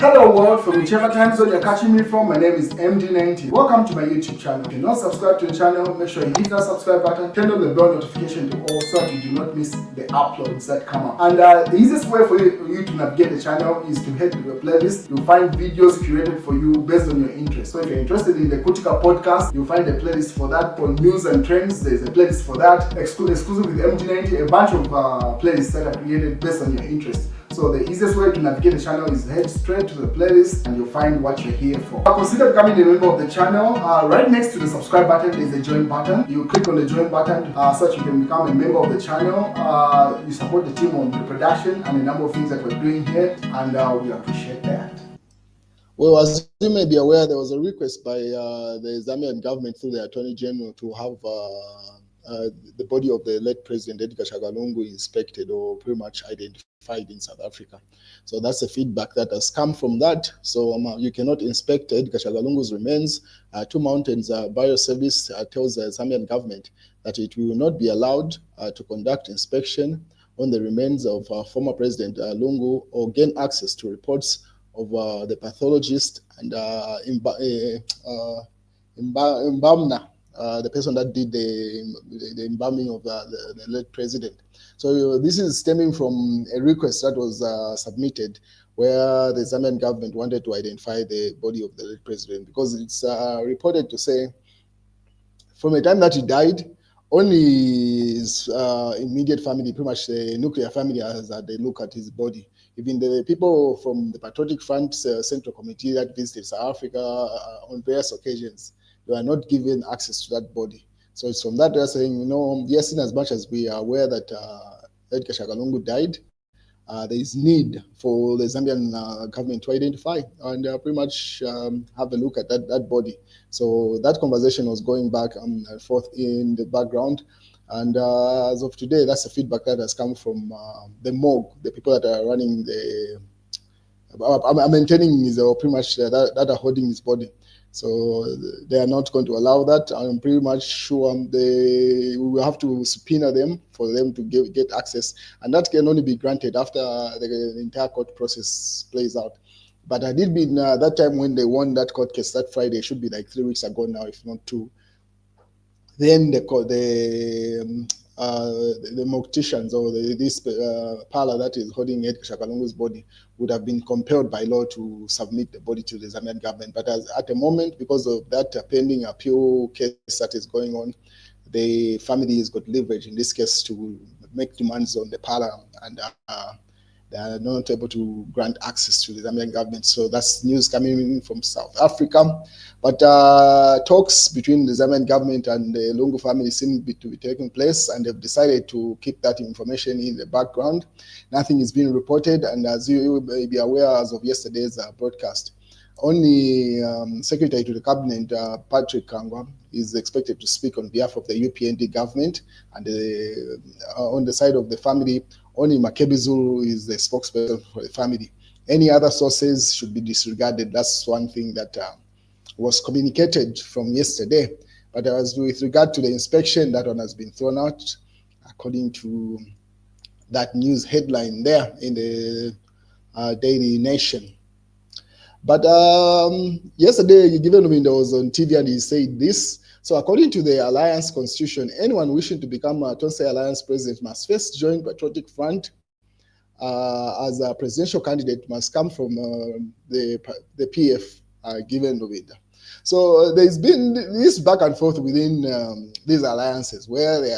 Hello world, from whichever time zone you're catching me from, my name is MD90. Welcome to my YouTube channel. If you're not subscribed to the channel, make sure you hit that subscribe button, turn on the bell notification to all so that you do not miss the uploads that come up. And the easiest way for you to navigate the channel is to head to the playlist. You'll find videos curated for you based on your interest. So if you're interested in the Kutika podcast, you'll find a playlist for that. For news and trends, there's a playlist for that. Exclusive with MD90, a bunch of playlists that are created based on your interest. So the easiest way to navigate the channel is head straight to the playlist and you'll find what you're here for. Consider becoming a member of the channel. Right next to the subscribe button is a join button. You click on the join button so that you can become a member of the channel. You support the team on the production and a number of things that we're doing here, and we appreciate that. Well, as you may be aware, there was a request by the Zambian government through the Attorney General to have the body of the late President Edgar Lungu inspected or pretty much identified in South Africa. So that's the feedback that has come from that. So you cannot inspect Edgar Lungu's remains. Two Mountains Bioservice tells the Zambian government that it will not be allowed to conduct inspection on the remains of former President Lungu or gain access to reports of the pathologist and Mbamna, the person that did the embalming of the late president. So this is stemming from a request that was submitted where the Zambian government wanted to identify the body of the late president, because it's reported to say from the time that he died, only his immediate family, pretty much the nuclear family, has had a look at his body. Even the people from the Patriotic Front Central Committee that visited South Africa on various occasions, they are not given access to that body. So it's from that they're saying, yes, in as much as we are aware that Edgar Lungu died, there is need for the Zambian government to identify and pretty much have a look at that body. So that conversation was going back and forth in the background. And as of today, that's the feedback that has come from the morgue, the people that are running maintaining his, or pretty much that are holding his body. So they are not going to allow that. I'm pretty much sure we will have to subpoena them for them to get access. And that can only be granted after the entire court process plays out. But I did mean that time when they won that court case that Friday, should be like 3 weeks ago now, if not 2. Then the morticians or this parlor that is holding Edgar Lungu's body would have been compelled by law to submit the body to the Zambian government. But at the moment, because of that pending appeal case that is going on, the family has got leverage in this case to make demands on the parlor, and they are not able to grant access to the Zambian government. So that's news coming in from South Africa. But talks between the Zambian government and the Lungu family seem to be taking place, and they've decided to keep that information in the background. Nothing is being reported, and as you may be aware, as of yesterday's broadcast, only Secretary to the Cabinet, Patrick Chagwa, is expected to speak on behalf of the UPND government, and on the side of the family, only Makebizu is the spokesperson for the family. Any other sources should be disregarded. That's one thing that was communicated from yesterday. But as with regard to the inspection, that one has been thrown out, according to that news headline there in the Daily Nation. But yesterday, Given was on TV and he said this. So according to the Alliance Constitution, anyone wishing to become a Tonse Alliance president must first join Patriotic Front as a presidential candidate, must come from the PF, Given Novida. So there's been this back and forth within these alliances where they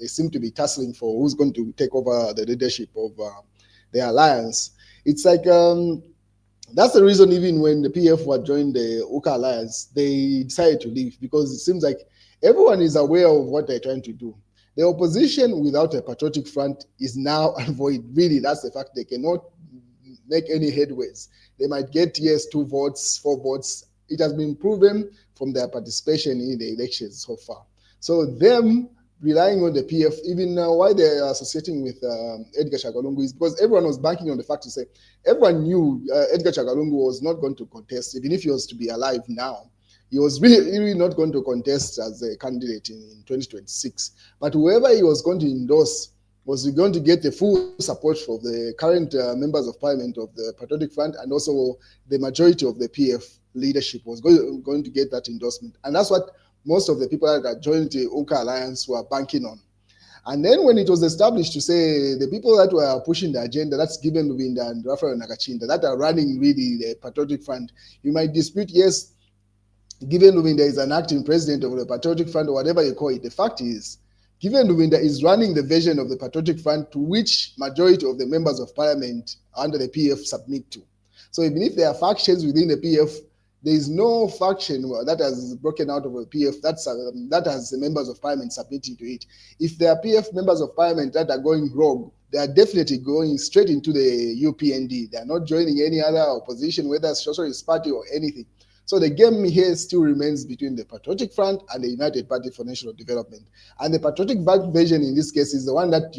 seem to be tussling for who's going to take over the leadership of the alliance. It's like that's the reason even when the PF were joined the UKA alliance, they decided to leave, because it seems like everyone is aware of what they're trying to do. The opposition without a patriotic front is now void. Really, that's the fact. They cannot make any headways. They might get yes 2 votes, 4 votes. It has been proven from their participation in the elections so far. So them relying on the PF, even why they're associating with Edgar Lungu, is because everyone was banking on the fact to say, everyone knew Edgar Lungu was not going to contest, even if he was to be alive now. He was really not going to contest as a candidate in 2026. But whoever he was going to endorse was going to get the full support of the current members of parliament of the Patriotic Front, and also the majority of the PF leadership was going to get that endorsement. And that's what most of the people that joined the UNCA Alliance were banking on. And then when it was established to say the people that were pushing the agenda, that's Given Lubinda and Raphael Nakachinda, that are running really the Patriotic Front, you might dispute, yes, Given Lubinda is an acting president of the Patriotic Front or whatever you call it. The fact is, Given Lubinda is running the version of the Patriotic Front to which majority of the members of parliament under the PF submit to. So even if there are factions within the PF, there is no faction that has broken out of a PF that has the members of parliament submitting to it. If there are PF members of parliament that are going rogue, they are definitely going straight into the UPND. They are not joining any other opposition, whether it's Socialist Party or anything. So the game here still remains between the Patriotic Front and the United Party for National Development. And the Patriotic Front version in this case is the one that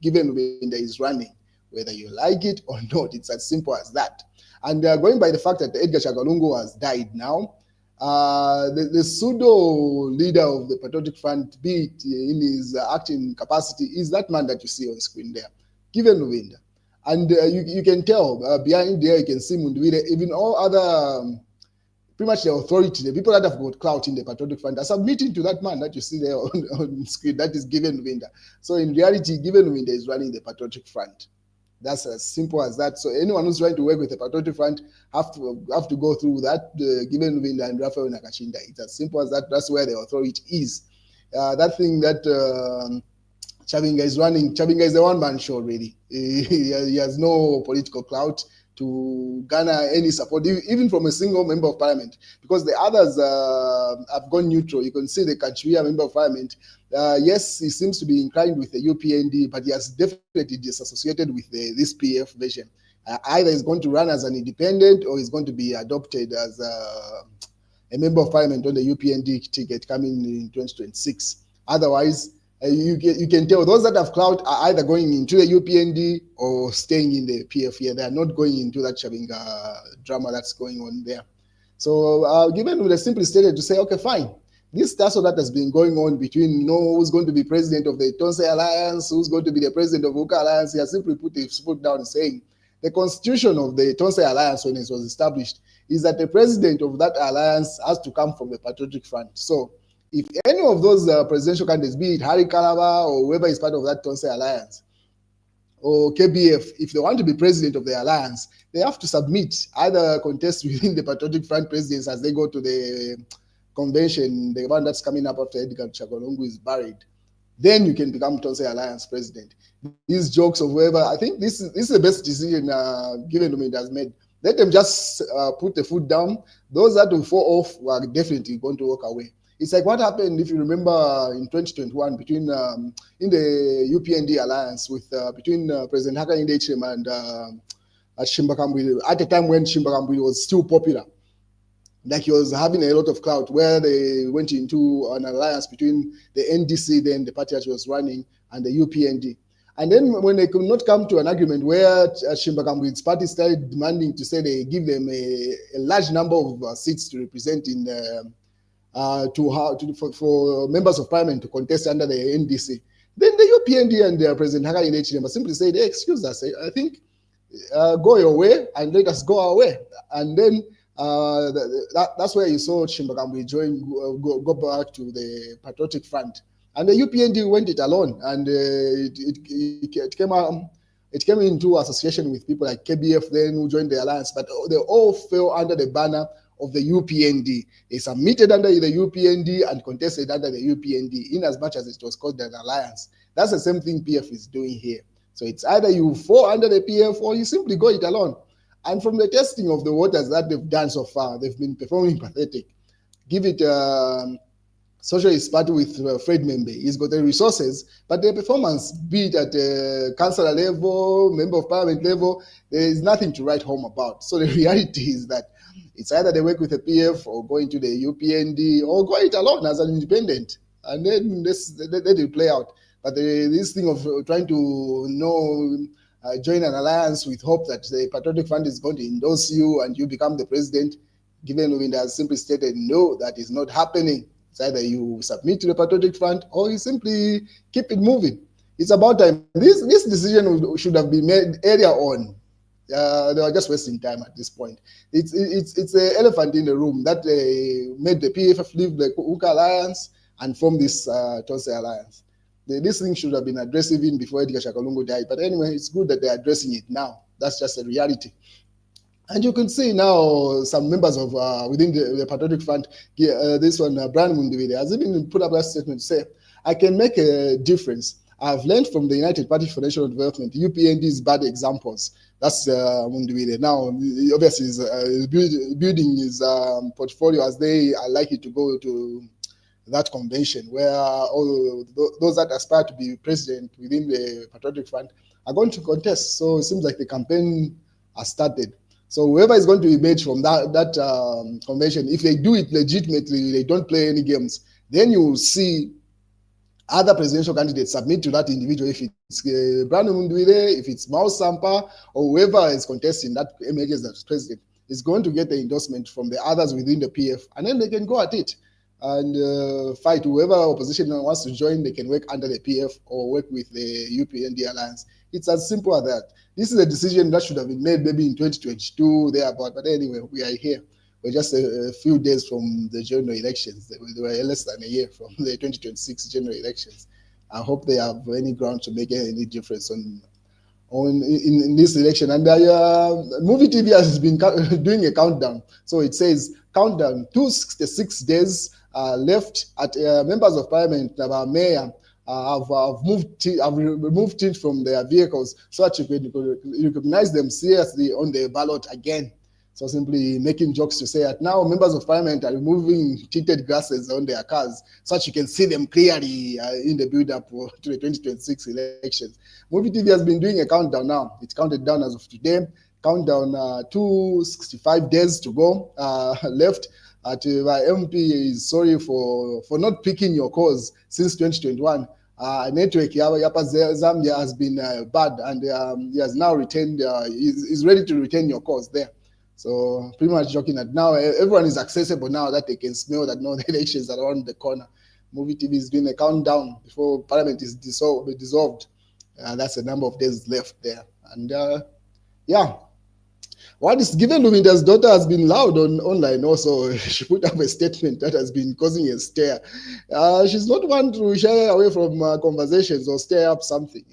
Given Lubinda is running, whether you like it or not. It's as simple as that. And going by the fact that Edgar Lungu has died now, the pseudo leader of the Patriotic Front, be it in his acting capacity, is that man that you see on screen there, Given Lubinda. And you can tell behind there, you can see Mundwire, even all other pretty much the authority, the people that have got clout in the Patriotic Front are submitting to that man that you see there on screen, that is Given Lubinda. So in reality, Given Lubinda is running the Patriotic Front. That's as simple as that. So anyone who's trying to work with the Patriotic Front have to go through that Given Lubinda and Raphael Nakachinda. It's as simple as that. That's where the authority is. That thing that Chabinga is running, Chabinga is a one-man show, really. He has no political clout to garner any support, even from a single member of parliament, because the others have gone neutral. You can see the Kachria member of parliament. Yes, he seems to be inclined with the UPND, but he has definitely disassociated with this PF version. Either he's going to run as an independent or he's going to be adopted as a member of parliament on the UPND ticket coming in 2026. Otherwise, you can tell those that have clout are either going into the UPND or staying in the PF here. They are not going into that Chabinga drama that's going on there. So Given with a simply stated to say, okay, fine. This tussle that has been going on between who's going to be president of the Tonse Alliance, who's going to be the president of UCA Alliance, he has simply put his foot down saying the constitution of the Tonse Alliance when it was established is that the president of that alliance has to come from the Patriotic Front. So if any of those presidential candidates, be it Harry Kalaba or whoever is part of that Tonse Alliance or KBF, if they want to be president of the alliance, they have to submit, either contest within the Patriotic Front presidents as they go to the convention, the one that's coming up after Edgar Lungu is buried. Then you can become Tonse Alliance president. These jokes of whoever, I think this is the best decision Given Lubinda has made. Let them just put the foot down. Those that will fall off are definitely going to walk away. It's like what happened, if you remember, in 2021 between in the UPND alliance with between President Hakainde Hichilema and Shimbakambwe, at a time when Shimbakambwe was still popular. Like he was having a lot of clout, where they went into an alliance between the NDC, then the party that was running, and the UPND. And then when they could not come to an agreement, where Shimbakambwe's party started demanding to say they give them a large number of seats to represent in for members of parliament to contest under the NDC. Then the UPND and President Hakainde Hichilema simply said, hey, excuse us, I think go your way and let us go our way. And then that's where you saw Shimbakambwe go back to the Patriotic Front. And the UPND went it alone, and it came into association with people like KBF then who joined the alliance, but they all fell under the banner of the UPND. They submitted under the UPND and contested under the UPND in as much as it was called an alliance. That's the same thing PF is doing here. So it's either you fall under the PF or you simply go it alone. And from the testing of the waters that they've done so far, they've been performing pathetic. Give it Socialist Party with Fred Membe. He's got the resources, but the performance, be it at councillor level, member of parliament level, there is nothing to write home about. So the reality is that it's either they work with the PF or go into the UPND or go it alone as an independent. And then let it play out. But this thing of trying to join an alliance with hope that the Patriotic Front is going to endorse you and you become the president, Given Lubinda has simply stated, no, that is not happening. It's either you submit to the Patriotic Front or you simply keep it moving. It's about time. This decision should have been made earlier on. They were just wasting time at this point. It's an elephant in the room that made the PFF leave the Uka Alliance and form this Tonse Alliance. This thing should have been addressed even before Edgar Lungu died. But anyway, it's good that they're addressing it now. That's just a reality. And you can see now some members of within the Patriotic Front, this one, Brian Mundivide, has even put up that statement to say, I can make a difference. I've learned from the United Party for National Development, UPND's bad examples. That's Mundivide. Now, obviously, is building his portfolio as they are likely to go to that convention where all those that aspire to be president within the Patriotic Front are going to contest. So it seems like the campaign has started. So whoever is going to emerge from that convention, if they do it legitimately, they don't play any games, then you will see other presidential candidates submit to that individual. If it's Brandon Mundwire, if it's Mao Sampa, or whoever is contesting that emerges as president, is going to get the endorsement from the others within the PF, and then they can go at it and fight. Whoever opposition wants to join, they can work under the PF or work with the UPND alliance. It's as simple as that. This is a decision that should have been made maybe in 2022, thereabout. But anyway, we are here. We're just a few days from the general elections. They were less than a year from the 2026 general elections. I hope they have any ground to make any difference in this election. And Movie TV has been doing a countdown. So it says countdown 266 days left at members of parliament, our mayor, have removed it from their vehicles so that you can recognize them seriously on the ballot again. So simply making jokes to say that now members of parliament are removing tinted glasses on their cars so that you can see them clearly in the build-up to the 2026 elections. Movie TV has been doing a countdown now. It's counted down as of today. Countdown 265 days to go left. My MP is sorry for not picking your cause since 2021. Network Yapa Zambia has been bad, and he has now retained, is ready to retain your cause there. So pretty much joking that now everyone is accessible now that they can smell that no, the elections are around the corner. Movie TV is doing a countdown before parliament is dissolved. That's the number of days left there. And yeah. What is given Luminda's daughter has been loud online also. She put up a statement that has been causing a stir. She's not one to shy away from conversations or stir up something.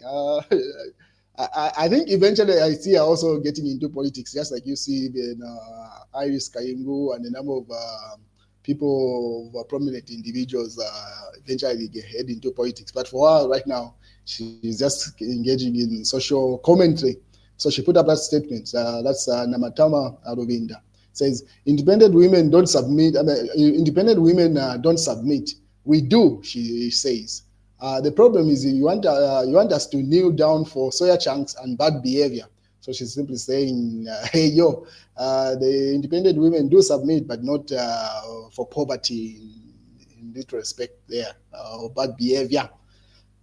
I think eventually I see her also getting into politics, just like you see Iris Kayingu and a number of people, prominent individuals eventually head into politics. But for her right now, she's just engaging in social commentary. So she put up that statement. That's Namatama Arovinda. Says, independent women don't submit. Independent women don't submit. We do, she says. The problem is you want us to kneel down for soya chunks and bad behavior. So she's simply saying, hey, the independent women do submit, but not for poverty in little respect there, or bad behavior.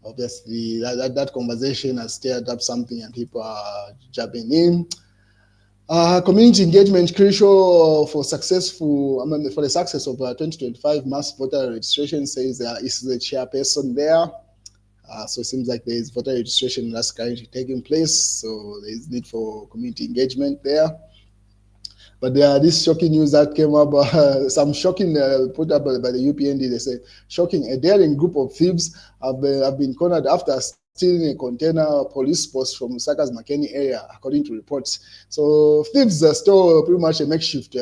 Obviously, that conversation has stirred up something and people are jumping in. Community engagement crucial for the success of 2025 mass voter registration, says is the chairperson there. So it seems like there is voter registration that's currently taking place. So there is need for community engagement there. But there are this shocking news that came up, some shocking put up by the UPND. They say, shocking, a daring group of thieves have been cornered after stealing a container police post from Lusaka's Makeni area, according to reports. So thieves stole pretty much a makeshift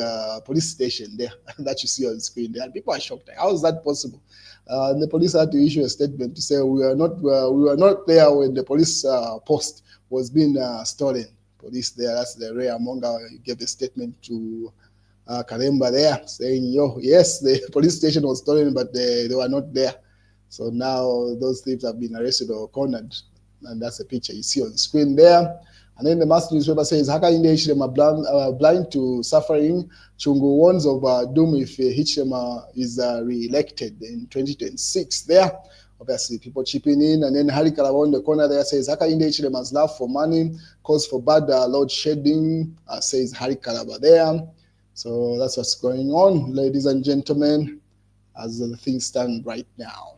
police station there that you see on the screen there. And people are shocked. How is that possible? And the police had to issue a statement to say we were not there when the police post was being stolen. Police there, that's the Ray Amonga, gave a statement to Karemba there saying, yes, the police station was stolen, but they were not there. So now those thieves have been arrested or cornered. And that's a picture you see on the screen there. And then the mass newspaper says, Haka India Hichilema blind to suffering. Chungu warns of doom if Hichilema is re-elected in 2026 there. Obviously, people chipping in. And then Hari Kalaba on the corner there says, Haka India Hichilema's love for money, cause for bad load shedding, says Hari Kalaba there. So that's what's going on, ladies and gentlemen, as the things stand right now.